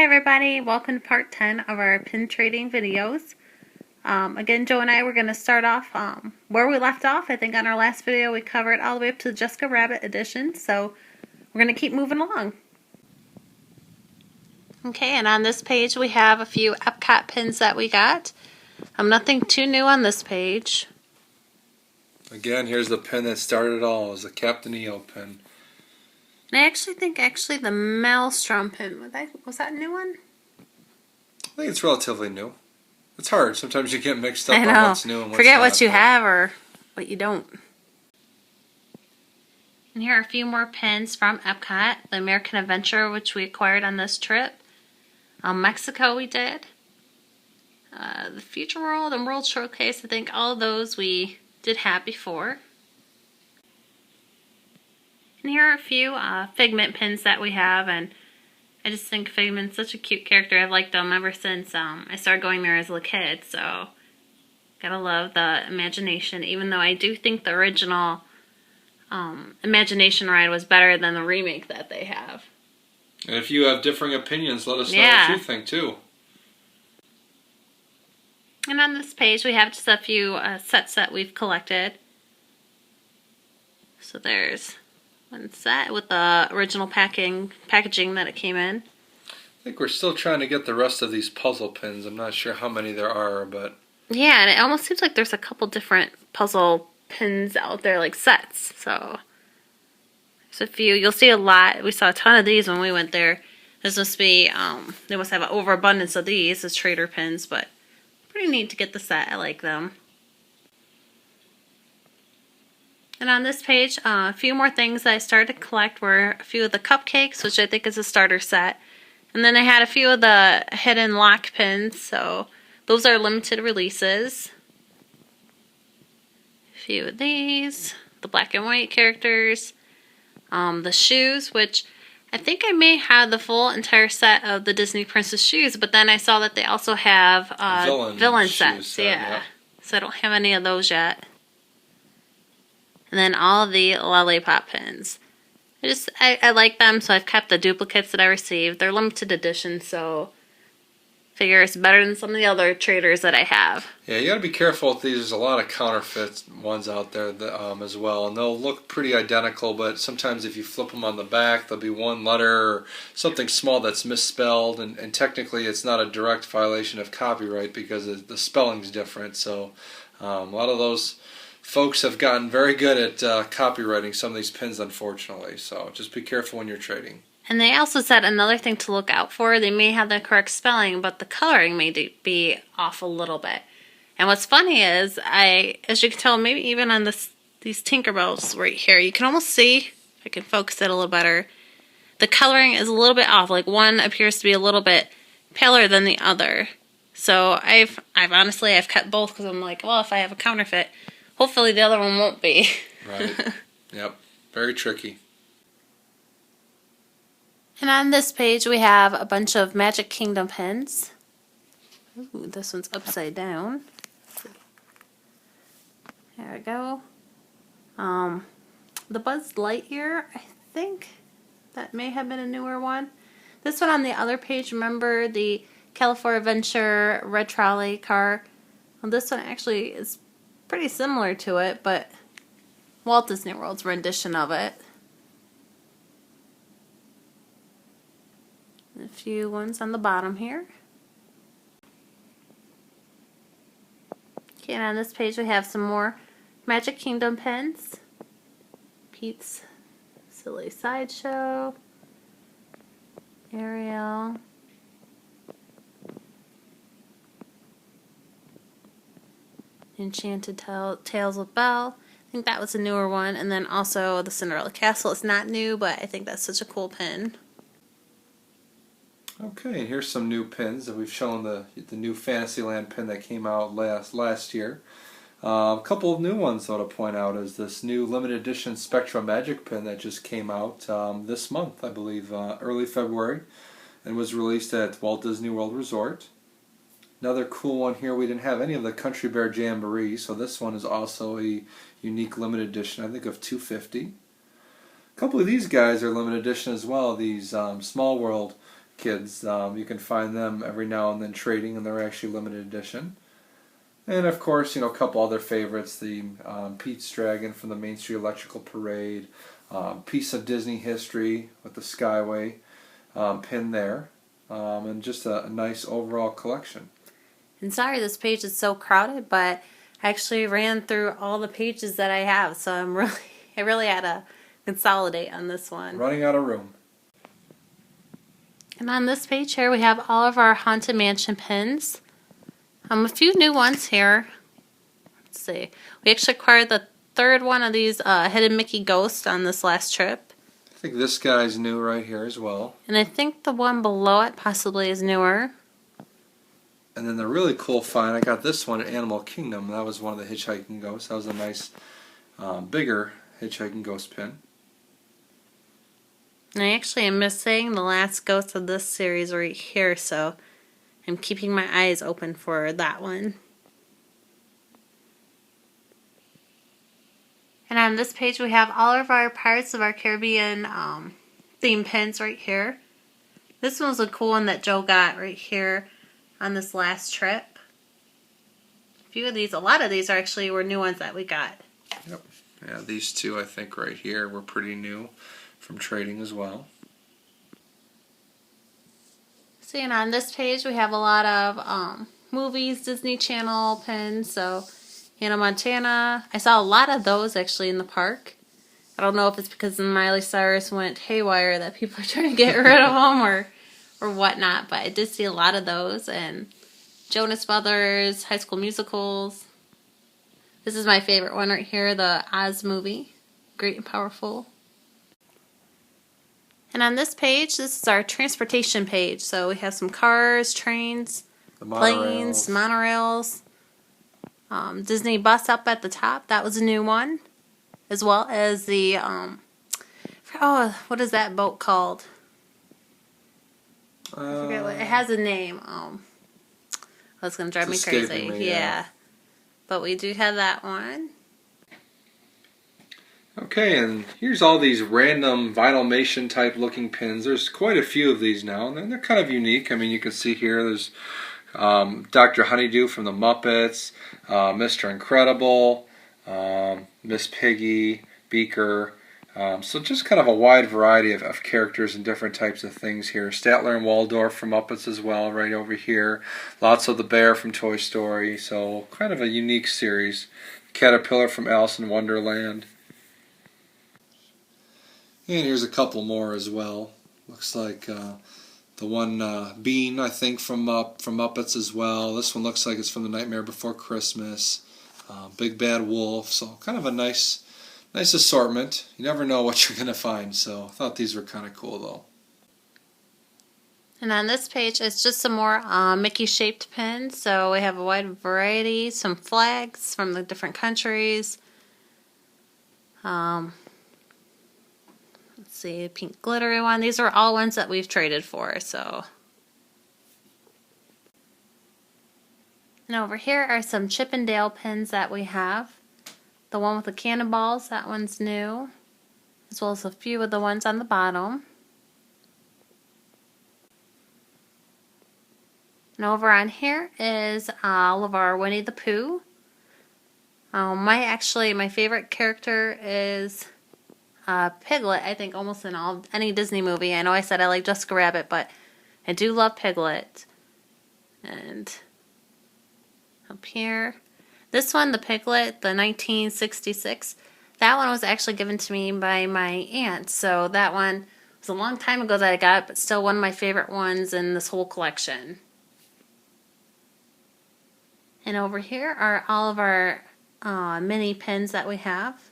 Hi everybody, welcome to part 10 of our pin trading videos. Again, Joe and I were going to start off where we left off. I think on our last video we covered all the way up to the Jessica Rabbit edition, so we're going to keep moving along. Okay, and on this page we have a few Epcot pins that we got. Nothing too new on this page. Again, here's the pin that started it all. It was the Captain EO pin. And I actually think the Maelstrom pin, was that a new one? I think it's relatively new. It's hard. Sometimes you get mixed up on what's new and what's Forget not, what you have or what you don't. And here are a few more pins from Epcot. The American Adventure, which we acquired on this trip. Mexico we did. The Future World and World Showcase, I think all of those we did have before. And here are a few Figment pins that we have, and I just think Figment's such a cute character. I've liked them ever since I started going there as a kid, so gotta love the Imagination, even though I do think the original Imagination ride was better than the remake that they have. And if you have differing opinions, let us know what you think too. And on this page we have just a few sets that we've collected. So there's one set with the original packaging that it came in. I think we're still trying to get the rest of these puzzle pins. I'm not sure how many there are, but... Yeah, and it almost seems like there's a couple different puzzle pins out there, like sets. So there's a few. You'll see a lot. We saw a ton of these when we went there. This must be, they must have an overabundance of these as trader pins, but pretty neat to get the set. I like them. And on this page, a few more things that I started to collect were a few of the cupcakes, which I think is a starter set. And then I had a few of the hidden lock pins, so those are limited releases. A few of these, the black and white characters, the shoes, which I think I may have the full entire set of the Disney Princess shoes, but then I saw that they also have villain sets. Yeah. So I don't have any of those yet. And then all of the lollipop pins. I like them, so I've kept the duplicates that I received. They're limited edition, so I figure it's better than some of the other traders that I have. Yeah, you got to be careful with these. There's a lot of counterfeit ones out there as well, and they'll look pretty identical, but sometimes if you flip them on the back, there'll be one letter or something small that's misspelled, and technically it's not a direct violation of copyright because the spelling's different. So a lot of those folks have gotten very good at copywriting some of these pins, unfortunately, so just be careful when you're trading. And they also said another thing to look out for. They may have the correct spelling, but the coloring may be off a little bit. And what's funny is, as you can tell, maybe even on these Tinkerbells right here, you can almost see, if I can focus it a little better, the coloring is a little bit off. Like one appears to be a little bit paler than the other. So I've honestly kept both because I'm like, well, if I have a counterfeit, hopefully the other one won't be. Right. Yep. Very tricky. And on this page we have a bunch of Magic Kingdom pins. Ooh, this one's upside down. There we go. The Buzz Lightyear, I think that may have been a newer one. This one on the other page, remember the California Adventure Red Trolley car? Well, this one actually is pretty similar to it, but Walt Disney World's rendition of it. A few ones on the bottom here. Okay, and on this page we have some more Magic Kingdom pins. Pete's Silly Sideshow. Ariel. Enchanted Tales of Belle. I think that was a newer one. And then also the Cinderella Castle. It's not new, but I think that's such a cool pin. Okay, and here's some new pins that we've shown the new Fantasyland pin that came out last year. A couple of new ones though to point out is this new limited edition Spectra Magic pin that just came out this month, I believe, early February, and was released at Walt Disney World Resort. Another cool one here, we didn't have any of the Country Bear Jamboree, so this one is also a unique limited edition, I think of 250. A couple of these guys are limited edition as well, these Small World kids. You can find them every now and then trading, and they're actually limited edition. And of course, a couple other favorites: the Pete's Dragon from the Main Street Electrical Parade, piece of Disney history with the Skyway pin there, and just a nice overall collection. And sorry this page is so crowded, but I actually ran through all the pages that I have, so I really had to consolidate on this one. Running out of room. And on this page here, we have all of our Haunted Mansion pins. A few new ones here. Let's see. We actually acquired the third one of these Hidden Mickey Ghost on this last trip. I think this guy's new right here as well. And I think the one below it possibly is newer. And then the really cool find, I got this one at Animal Kingdom. That was one of the Hitchhiking Ghosts. That was a nice, bigger Hitchhiking Ghost pin. And I actually am missing the last ghost of this series right here, so I'm keeping my eyes open for that one. And on this page we have all of our Pirates of our Caribbean theme pins right here. This one was a cool one that Joe got right here on this last trip. A lot of these were new ones that we got. Yep. Yeah, these two I think right here were pretty new from trading as well. See, and on this page we have a lot of movies, Disney Channel pins. So Hannah Montana. I saw a lot of those actually in the park. I don't know if it's because Miley Cyrus went haywire that people are trying to get rid of them or whatnot, but I did see a lot of those. And Jonas Brothers, High School Musicals. This is my favorite one right here, the Oz movie. Great and Powerful. And on this page, this is our transportation page. So we have some cars, trains, planes, monorails. Disney bus up at the top. That was a new one. As well as the, what is that boat called? I forget what, it has a name. That's going to drive me crazy. Yeah. But we do have that one. Okay, and here's all these random Vinylmation type looking pins. There's quite a few of these now, and they're kind of unique. I mean, you can see here there's Dr. Honeydew from the Muppets, Mr. Incredible, Miss Piggy, Beaker. So just kind of a wide variety of characters and different types of things here. Statler and Waldorf from Muppets as well, right over here. Lots of the Bear from Toy Story. So kind of a unique series. Caterpillar from Alice in Wonderland. And here's a couple more as well. Looks like the one Bean, I think, from Muppets as well. This one looks like it's from The Nightmare Before Christmas. Big Bad Wolf. So kind of a nice assortment. You never know what you're going to find. So I thought these were kind of cool, though. And on this page, it's just some more Mickey-shaped pins. So we have a wide variety. Some flags from the different countries. Let's see, a pink glittery one. These are all ones that we've traded for, so. And over here are some Chip 'n Dale pins that we have. The one with the cannonballs, that one's new. As well as a few of the ones on the bottom. And over on here is all of our Winnie the Pooh. My favorite character is Piglet, I think almost in any Disney movie. I know I said I like Jessica Rabbit, but I do love Piglet. And up here, this one, the Piglet, the 1966, that one was actually given to me by my aunt. So that one was a long time ago that I got, but still one of my favorite ones in this whole collection. And over here are all of our mini pins that we have.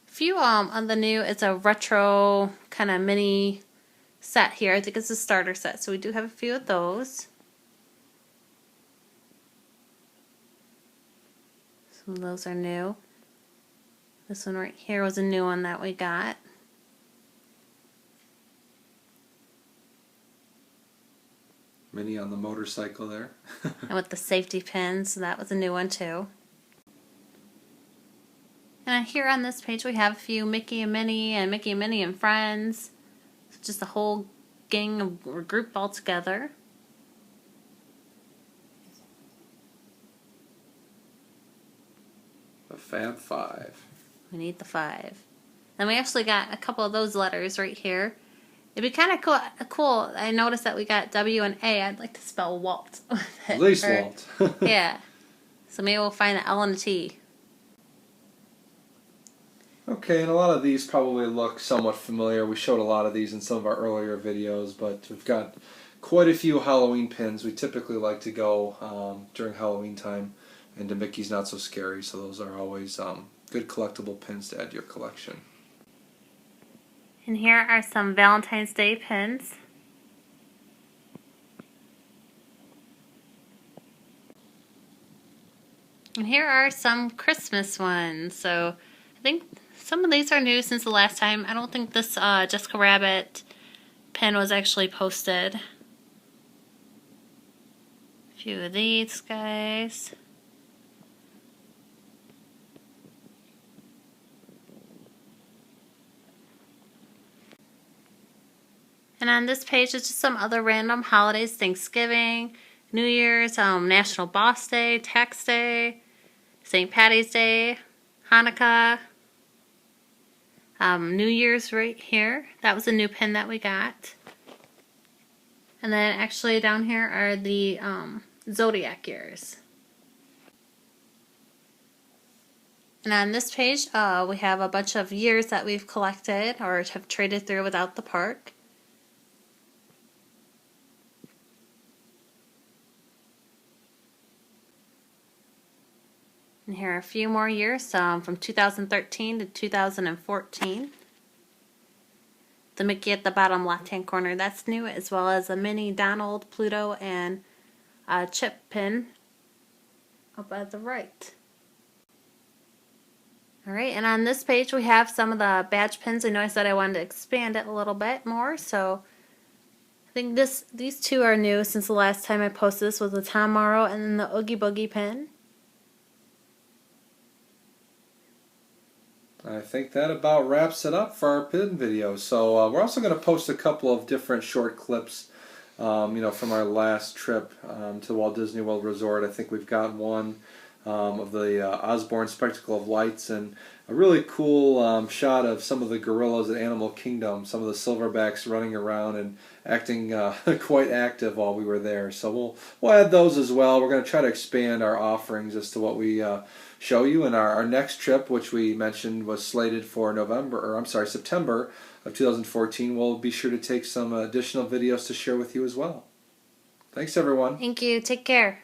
Few on the new, it's a retro kind of mini set here. I think it's a starter set, so we do have a few of those. Some of those are new. This one right here was a new one that we got. Minnie on the motorcycle there. And with the safety pins, so that was a new one too. And here on this page we have a few Mickey and Minnie and Mickey and Minnie and Friends. So just a whole gang or group all together. The Fab Five. We need the 5. Then we actually got a couple of those letters right here. It'd be kind of cool. I noticed that we got W and A. I'd like to spell Walt with it. At least Walt. Yeah. So maybe we'll find the L and a T. Okay, and a lot of these probably look somewhat familiar. We showed a lot of these in some of our earlier videos, but we've got quite a few Halloween pins. We typically like to go during Halloween time into Mickey's Not So Scary, so those are always good collectible pins to add to your collection. And here are some Valentine's Day pins. And here are some Christmas ones. So I think some of these are new since the last time. I don't think this Jessica Rabbit pin was actually posted. A few of these guys. And on this page is just some other random holidays: Thanksgiving, New Year's, National Boss Day, Tax Day, St. Patty's Day, Hanukkah, New Year's right here. That was a new pin that we got. And then actually down here are the zodiac years. And on this page we have a bunch of years that we've collected or have traded through without the park. And here are a few more years from 2013 to 2014. The Mickey at the bottom left-hand corner, that's new, as well as a mini Donald, Pluto, and a Chip pin up at the right. Alright, and on this page we have some of the badge pins. I know I said I wanted to expand it a little bit more, so I think these two are new since the last time I posted this, was the Tom Morrow and then the Oogie Boogie pin. I think that about wraps it up for our pin video. So we're also going to post a couple of different short clips, from our last trip to Walt Disney World Resort. I think we've got one of the Osborne Spectacle of Lights, and a really cool shot of some of the gorillas at Animal Kingdom, some of the silverbacks running around and acting quite active while we were there. So we'll add those as well. We're going to try to expand our offerings as to what we show you. And our next trip, which we mentioned was slated for September of 2014, we'll be sure to take some additional videos to share with you as well. Thanks, everyone. Thank you. Take care.